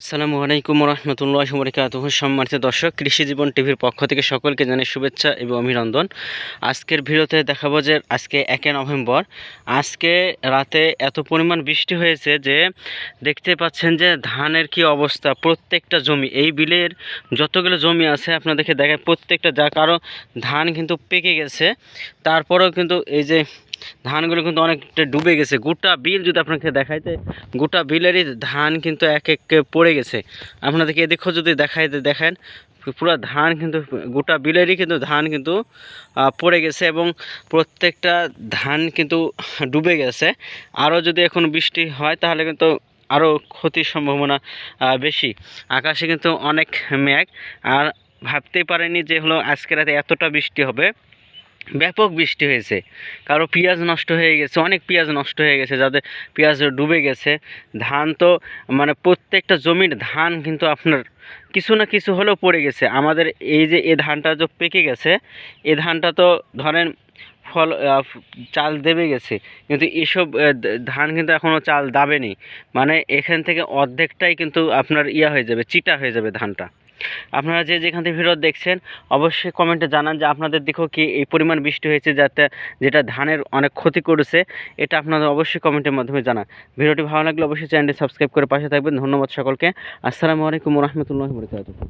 আসসালামু আলাইকুম রহমতুল্লাহি ওয়া বারাকাতুহু। সম্মানিত দর্শক, কৃষি জীবন টিভির পক্ষ থেকে সকলকে জানাই শুভেচ্ছা এবং অভিনন্দন। আজকের ভিডিওতে দেখাবো যে আজকে 1 নভেম্বর, আজকে রাতে এত পরিমাণ বৃষ্টি হয়েছে যে দেখতে পাচ্ছেন যে ধানের কি অবস্থা। প্রত্যেকটা জমি, এই বিলের যতগুলো জমি আছে আপনাদেরকে দেখায়, প্রত্যেকটা যা কারো ধান কিন্তু পেকে গেছে, তারপরেও কিন্তু এই যে ধানগুলো কিন্তু অনেকটা ডুবে গেছে। গোটা বিল যদি আপনাকে দেখাইতে, গোটা বিলেরই ধান কিন্তু এক এক পড়ে গেছে। আপনাদেরকে এদিকেও যদি দেখেন, পুরো ধান কিন্তু গোটা বিলেরই কিন্তু ধান কিন্তু পড়ে গেছে এবং প্রত্যেকটা ধান কিন্তু ডুবে গেছে। আরও যদি এখন বৃষ্টি হয় তাহলে কিন্তু আরও ক্ষতির সম্ভাবনা বেশি। আকাশে কিন্তু অনেক মেঘ, আর ভাবতেই পারেনি যে হলো আজকে রাতে এতটা বৃষ্টি হবে। ব্যাপক বৃষ্টি হয়েছে, কারো পেঁয়াজ নষ্ট হয়ে গেছে, অনেক পেঁয়াজ নষ্ট হয়ে গেছে, যাদের পেঁয়াজ ডুবে গেছে। ধান তো মানে প্রত্যেকটা জমির ধান কিন্তু আপনার কিছু না কিছু হলেও পড়ে গেছে। আমাদের এই যে এ ধানটা যে পেকে গেছে, এ ধানটা তো ধরেন ফল চাল দেবে গেছে, কিন্তু এসব ধান কিন্তু এখনও চাল দাবেনি। মানে এখান থেকে অর্ধেকটাই কিন্তু আপনার হয়ে যাবে, চিটা হয়ে যাবে ধানটা। আপনারা যে যেখান থেকে ভিডিও দেখছেন অবশ্যই কমেন্টে জানান যে আপনাদের দিকেও কি এই পরিমাণ বৃষ্টি হয়েছে যেটা ধানের অনেক ক্ষতি করেছে। এটা আপনাদের অবশ্যই কমেন্টের মাধ্যমে জানান। ভিডিওটি ভালো লাগলে অবশ্যই চ্যানেলটি সাবস্ক্রাইব করে পাশে থাকবেন। ধন্যবাদ সকলকে। আসসালামু আলাইকুম ওয়া রাহমাতুল্লাহি ওয়া বারাকাতুহু।